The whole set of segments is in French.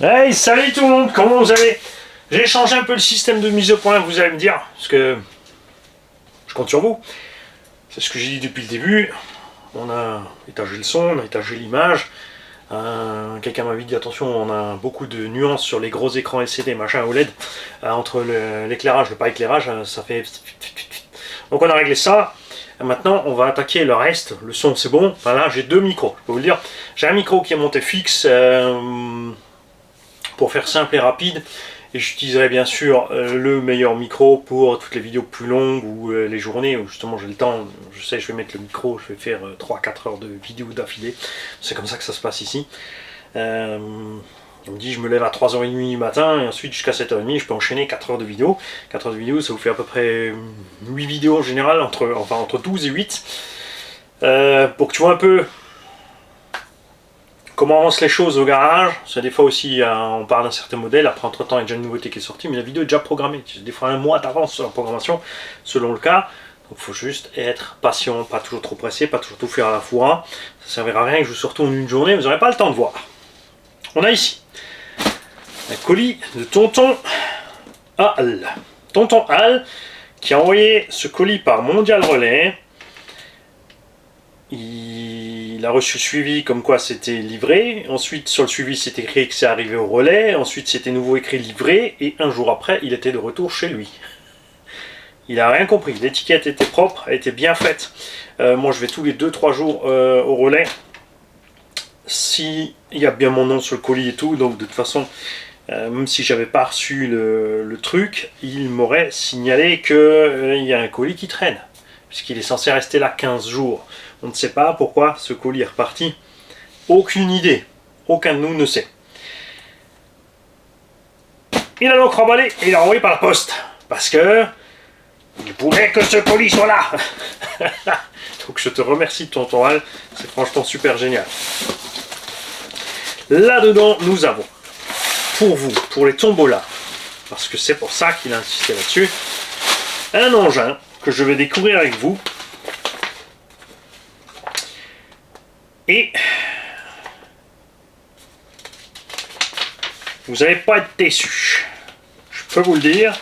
Hey, salut tout le monde, comment vous allez? J'ai changé un peu le système de mise au point, vous allez me dire, parce que je compte sur vous. C'est ce que j'ai dit depuis le début. On a étagé le son, on a étagé l'image. Quelqu'un m'avait dit attention, on a beaucoup de nuances sur les gros écrans LCD, machin OLED. Entre l'éclairage, le pas éclairage, ça fait. Donc on a réglé ça. Maintenant, on va attaquer le reste. Le son, c'est bon. Enfin, là, j'ai deux micros. Je peux vous le dire. J'ai un micro qui est monté fixe. Pour faire simple et rapide, et j'utiliserai bien sûr le meilleur micro pour toutes les vidéos plus longues ou les journées où justement j'ai le temps. Je sais, je vais mettre le micro, je vais faire 3-4 heures de vidéo d'affilée. C'est comme ça que ça se passe ici. On me dit je me lève à 3h30 du matin et ensuite jusqu'à 7h30 je peux enchaîner 4 heures de vidéo. 4 heures de vidéo, ça vous fait à peu près 8 vidéos en général, entre 12 et 8. Pour que tu vois un peu comment avancent les choses au garage. C'est des fois aussi, on parle d'un certain modèle, après entre temps il y a déjà une nouveauté qui est sortie, mais la vidéo est déjà programmée. Des fois un mois d'avance sur la programmation, selon le cas. Donc il faut juste être patient, pas toujours trop pressé, pas toujours tout faire à la fois. Ça ne servira à rien que je vous sorte en une journée, vous n'aurez pas le temps de voir. On a ici un colis de Tonton Al. Tonton Al qui a envoyé ce colis par Mondial Relais. Il a reçu le suivi comme quoi c'était livré. Ensuite, sur le suivi, c'est écrit que c'est arrivé au relais. Ensuite, c'était nouveau écrit livré. Et un jour après, il était de retour chez lui. Il n'a rien compris. L'étiquette était propre, elle était bien faite. Moi, je vais tous les 2-3 jours au relais. Si il y a bien mon nom sur le colis et tout, donc de toute façon, même si j'avais pas reçu le truc, il m'aurait signalé qu'il y a un colis qui traîne. Puisqu'il est censé rester là 15 jours. On ne sait pas pourquoi ce colis est reparti. Aucune idée. Aucun de nous ne sait. Il a donc remballé et il l'a envoyé par la poste. Parce que il voulait que ce colis soit là. Donc je te remercie Tonton Al. C'est franchement super génial. Là-dedans, nous avons pour vous, pour les tombolas, parce que c'est pour ça qu'il a insisté là-dessus, un engin que je vais découvrir avec vous. Et vous n'allez pas être déçus. Je peux vous le dire.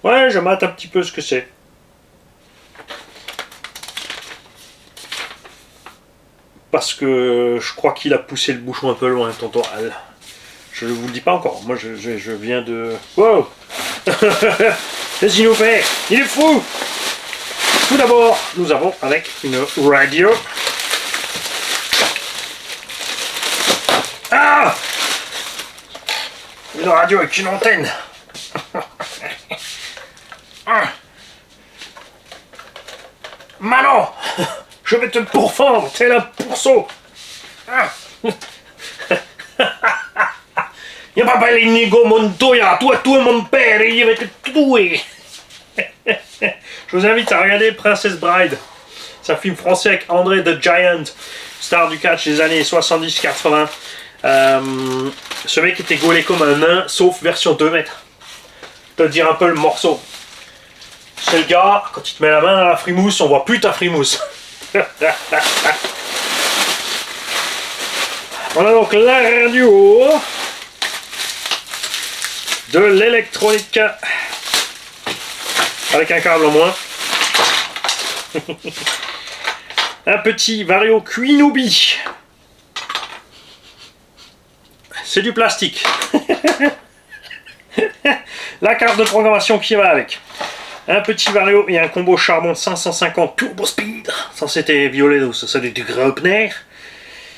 Ouais, je mate un petit peu ce que c'est. Parce que je crois qu'il a poussé le bouchon un peu loin, Tonton Al. Je ne vous le dis pas encore. Moi, je viens de... Wow. Qu'est-ce qu'il nous fait? Il est fou. Tout d'abord, nous avons avec une radio. Ah! Une radio avec une antenne. Manon, je vais te pourfendre, t'es un pourceau. Io papà l'Inigo Montoya, toi mon père, il va te tuer. Je vous invite à regarder Princess Bride. C'est un film français avec André the Giant, star du catch des années 70-80. Ce mec était gaulé comme un nain, sauf version 2 mètres. Te dire un peu le morceau. C'est le gars, quand il te met la main à la frimousse, on voit plus ta frimousse. On a donc la radio, de l'électronique, avec un câble en moins. Un petit Vario Quinubi. C'est du plastique. La carte de programmation qui va avec. Un petit Vario et un combo charbon 550 Turbo Speed. Ça c'était violet, donc ça c'est du Graupner.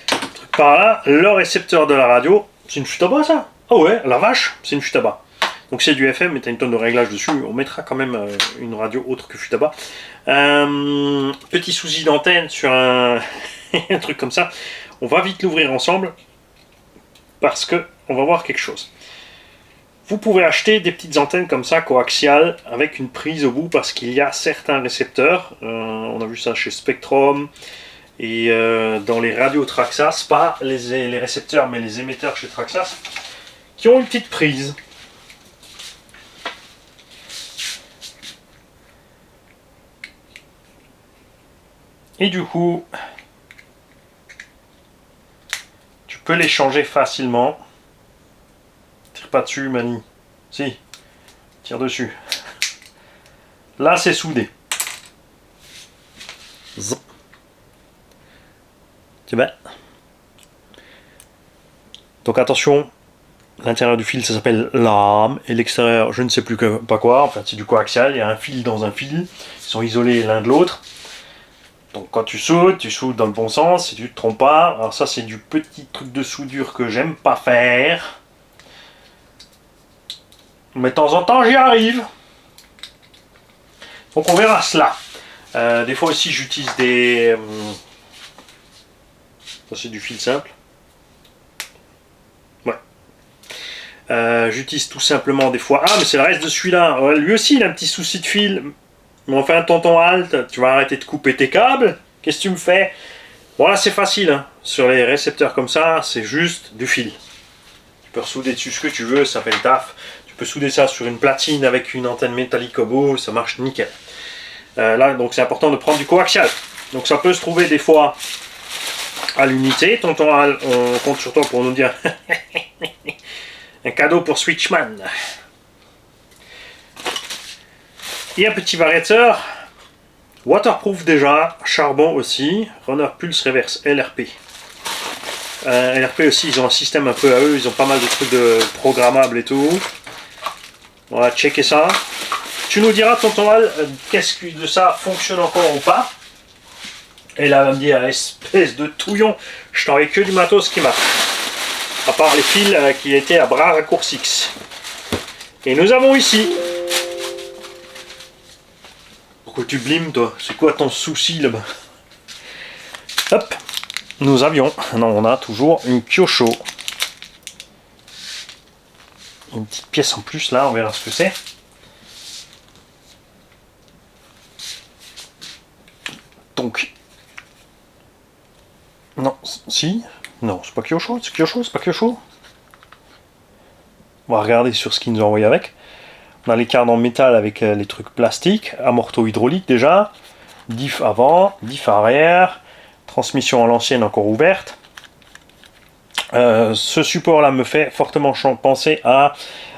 Truc par là. Le récepteur de la radio. C'est une Futaba ça? Ah ouais, la vache, c'est une Futaba. Donc c'est du FM, mais tu as une tonne de réglages dessus. On mettra quand même une radio autre que Futaba. Petit souci d'antenne sur un truc comme ça. On va vite l'ouvrir ensemble. Parce que on va voir quelque chose. Vous pouvez acheter des petites antennes comme ça, coaxiales, avec une prise au bout, parce qu'il y a certains récepteurs, on a vu ça chez Spectrum, et dans les radios Traxas, pas les récepteurs, mais les émetteurs chez Traxas, qui ont une petite prise. Et du coup, tu peux les changer facilement. pas dessus, Mani. Si. Tire dessus. Là, c'est soudé. Zop. C'est bien. Donc attention, l'intérieur du fil ça s'appelle lame et l'extérieur je ne sais plus pas quoi, en fait c'est du coaxial, il y a un fil dans un fil, ils sont isolés l'un de l'autre. Donc quand tu soudes dans le bon sens et tu te trompes pas. Alors ça c'est du petit truc de soudure que j'aime pas faire. Mais de temps en temps j'y arrive. Donc on verra cela. Des fois aussi j'utilise des... Ça c'est du fil simple. J'utilise tout simplement des fois... Ah mais c'est le reste de celui-là. Lui aussi il a un petit souci de fil. Mais enfin tonton Halt, tu vas arrêter de couper tes câbles. Qu'est-ce que tu me fais? Bon là c'est facile. Hein. Sur les récepteurs comme ça, c'est juste du fil. Tu peux ressouder dessus ce que tu veux, ça fait le taf. Tu peux souder ça sur une platine avec une antenne métallique au bout, ça marche nickel. Là donc c'est important de prendre du coaxial. Donc ça peut se trouver des fois à l'unité. Tonton Halt, on compte sur toi pour nous dire... Un cadeau pour Switchman. Et un petit variateur. Waterproof déjà. Charbon aussi. Runner Pulse Reverse LRP. LRP aussi, ils ont un système un peu à eux. Ils ont pas mal de trucs programmables et tout. On va checker ça. Tu nous diras, tonton Al, qu'est-ce que de ça fonctionne encore ou pas. Et là, elle va me dire, espèce de touillon, je t'envoie que du matos qui marche. À part les fils qui étaient à bras raccourcis. Et nous avons ici... Pourquoi tu blimes toi? C'est quoi ton souci là-bas? Hop. Nous avions... Non, on a toujours une Kyosho. Une petite pièce en plus là, on verra ce que c'est. Donc... Non, si... Non, c'est pas Kyosho, c'est Kyosho, c'est pas Kyosho. On va regarder sur ce qu'ils nous ont envoyé avec. On a les cartes en métal avec les trucs plastiques, amorto hydraulique déjà, diff avant, diff arrière, transmission à l'ancienne encore ouverte. Ce support là me fait fortement penser à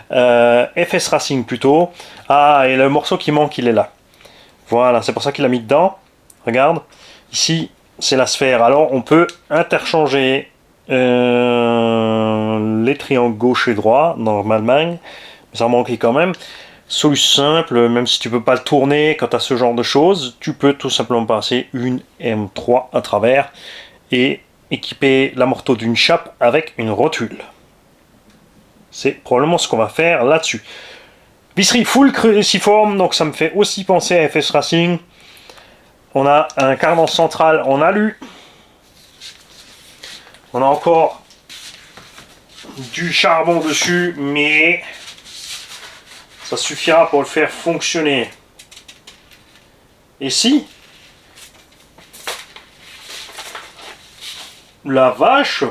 FS Racing plutôt. Ah, et le morceau qui manque il est là. Voilà, c'est pour ça qu'il l'a mis dedans. Regarde, ici c'est la sphère. Alors on peut interchanger les triangles gauche et droit normalement, mais ça manquait quand même. Solution simple, même si tu peux pas le tourner quand tu as ce genre de choses, tu peux tout simplement passer une M3 à travers et équiper l'amorto d'une chape avec une rotule. C'est probablement ce qu'on va faire là-dessus. Visserie full cruciforme, donc ça me fait aussi penser à FS Racing. On a un cardan central en alu. On a encore du charbon dessus, mais ça suffira pour le faire fonctionner. Et si la vache,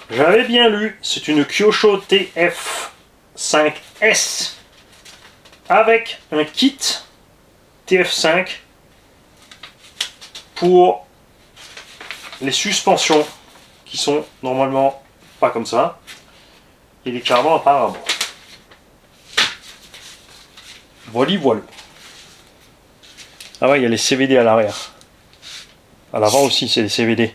j'avais bien lu, c'est une Kyosho TF5S avec un kit TF5 pour les suspensions qui sont normalement pas comme ça et les cardans apparemment. Voilà, voilà. Ah ouais, il y a les CVD à l'arrière. À l'avant aussi, c'est des CVD.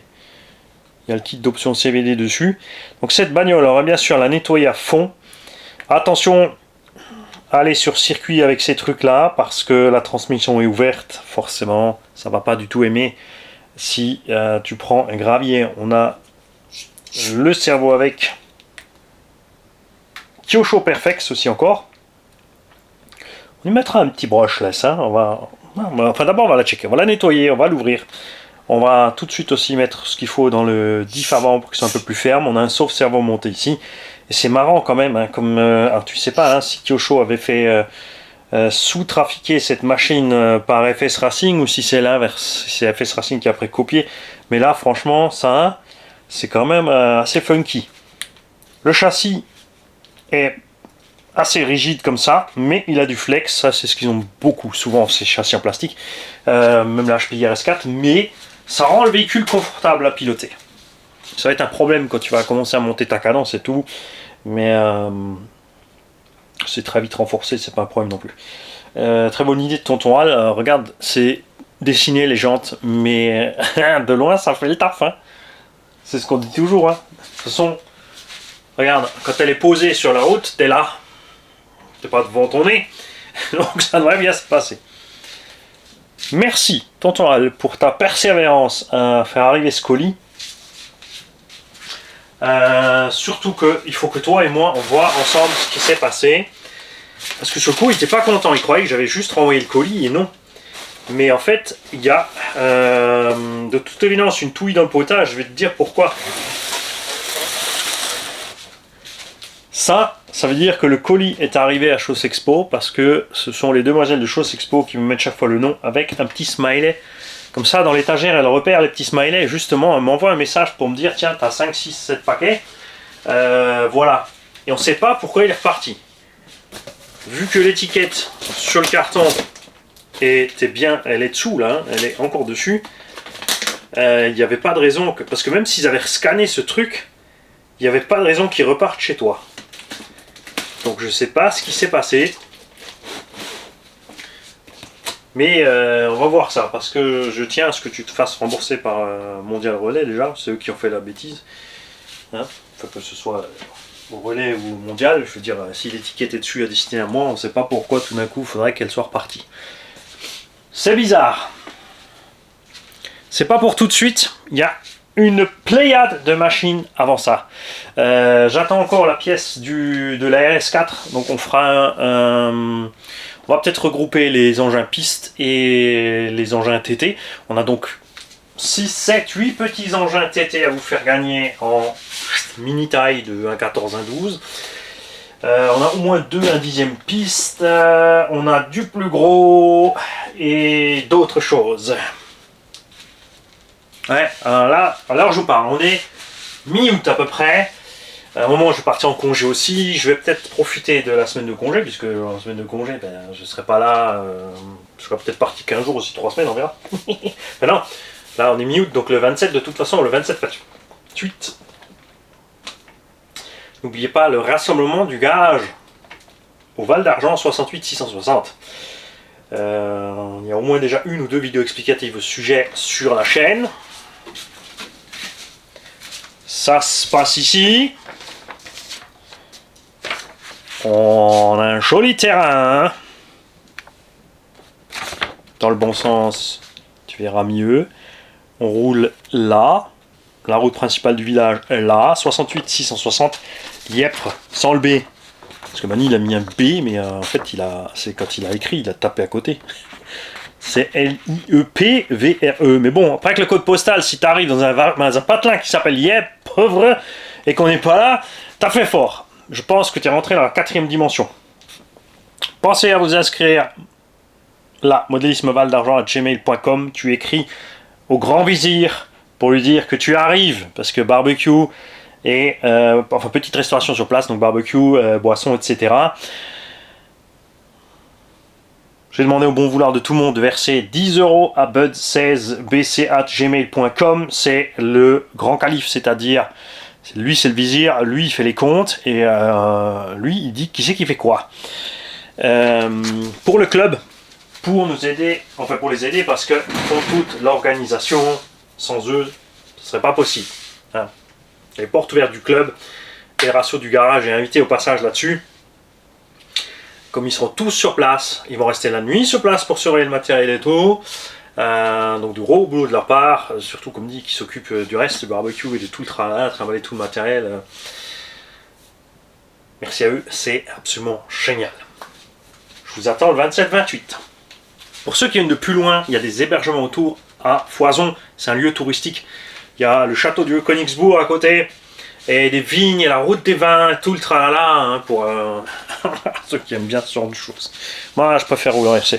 Il y a le kit d'option CVD dessus. Donc cette bagnole, on va bien sûr la nettoyer à fond. Attention, aller sur circuit avec ces trucs là parce que la transmission est ouverte. Forcément, ça va pas du tout aimer. Si tu prends un gravier, on a le cerveau avec Kyosho Perfect aussi encore. On lui mettra un petit broche là, ça. Enfin d'abord on va la checker, on va la nettoyer, on va l'ouvrir. On va tout de suite aussi mettre ce qu'il faut dans le diff avant pour que ce soit un peu plus ferme. On a un sauve-cerveau monté ici. Et c'est marrant quand même, hein, comme alors tu sais pas hein, si Kyosho avait fait sous-trafiquer cette machine par FS Racing ou si c'est l'inverse, si c'est FS Racing qui a après copié. Mais là franchement ça c'est quand même assez funky. Le châssis est assez rigide comme ça, mais il a du flex, ça c'est ce qu'ils ont beaucoup, souvent ces châssis en plastique, même la HPI RS4, mais ça rend le véhicule confortable à piloter. Ça va être un problème quand tu vas commencer à monter ta cadence et tout. Mais c'est très vite renforcé, c'est pas un problème non plus. Très bonne idée de tonton Al. Regarde, c'est dessiner les jantes, mais de loin ça fait le taf. Hein. C'est ce qu'on dit toujours. Hein. De toute façon, regarde, quand elle est posée sur la route, t'es là. T'es pas devant ton nez. Donc ça devrait bien se passer. Merci, tonton Al, pour ta persévérance à faire arriver ce colis. Surtout qu'il faut que toi et moi on voit ensemble ce qui s'est passé. Parce que sur le coup, il n'était pas content. Il croyait que j'avais juste renvoyé le colis et non. Mais en fait, il y a de toute évidence une touille dans le potage. Je vais te dire pourquoi. Ça veut dire que le colis est arrivé à Chausse Expo parce que ce sont les demoiselles de Chausse Expo qui me mettent chaque fois le nom avec un petit smiley. Comme ça, dans l'étagère, elle repère les petits smileys et justement, elle m'envoie un message pour me dire tiens, t'as 5, 6, 7 paquets. Voilà. Et on ne sait pas pourquoi il est reparti. Vu que l'étiquette sur le carton était bien, elle est dessous là, hein, elle est encore dessus. Il n'y avait pas de raison que, parce que même s'ils avaient scanné ce truc, il n'y avait pas de raison qu'ils repartent chez toi. Donc je sais pas ce qui s'est passé. Mais on va voir ça, parce que je tiens à ce que tu te fasses rembourser par Mondial Relais déjà, c'est eux qui ont fait la bêtise. Hein, enfin, que ce soit au Relais ou au Mondial, je veux dire, si l'étiquette est dessus à destiné à moi, on ne sait pas pourquoi tout d'un coup il faudrait qu'elle soit repartie. C'est bizarre. C'est pas pour tout de suite, il y a une pléiade de machines avant ça. J'attends encore la pièce de la RS4, donc on fera on va peut-être regrouper les engins pistes et les engins TT. On a donc 6, 7, 8 petits engins TT à vous faire gagner en mini taille de 1,14, 1,12. On a au moins 2 1/10e piste. On a du plus gros et d'autres choses. Ouais, là, alors je vous parle, on est mi-août à peu près. À un moment, je vais partir en congé aussi. Je vais peut-être profiter de la semaine de congé, puisque en semaine de congé, ben, je ne serai pas là. Je serai peut-être parti 15 jours, aussi 3 semaines, on verra. Mais non, là, on est mi-août, donc le 27, de toute façon, le 27. N'oubliez pas le rassemblement du garage au Val d'Argent 68 660. Il y a au moins déjà 1 ou 2 vidéos explicatives au sujet sur la chaîne. Ça se passe ici. On a un joli terrain. Dans le bon sens, tu verras mieux. On roule là. La route principale du village est là. 68 660. Yepres, sans le B. Parce que Mani il a mis un B, mais en fait c'est quand il a écrit, il a tapé à côté. C'est L-I-E-P-V-R-E. Mais bon, après que le code postal, si tu arrives dans un patelin qui s'appelle Yepres et qu'on n'est pas là, t'as fait fort. Je pense que tu es rentré dans la 4e dimension. Pensez à vous inscrire là, modélismevaldargent@gmail.com. Tu écris au grand vizir pour lui dire que tu arrives, parce que barbecue et enfin petite restauration sur place, donc barbecue, boisson, etc. J'ai demandé au bon vouloir de tout le monde de verser 10 € à bud16bc@gmail.com. C'est le grand calife, c'est-à-dire lui c'est le vizir, lui il fait les comptes et lui il dit qui c'est qui fait quoi. Pour le club, pour nous aider, enfin pour les aider parce qu'ils font toute l'organisation, sans eux ce serait pas possible. Hein. Les portes ouvertes du club et le ratio du garage est invité au passage là-dessus. Comme ils seront tous sur place, ils vont rester la nuit sur place pour surveiller le matériel et tout. Donc du gros boulot de leur part, surtout comme dit, qui s'occupent du reste, du barbecue et de tout le travail, trimballer tout le matériel. Merci à eux, c'est absolument génial. Je vous attends le 27-28. Pour ceux qui viennent de plus loin, il y a des hébergements autour à Foison, c'est un lieu touristique. Il y a le château du Königsbourg à côté, et des vignes, et la route des vins, tout le tralala, hein, pour ceux qui aiment bien ce genre de choses. Moi, je préfère rouler en RC.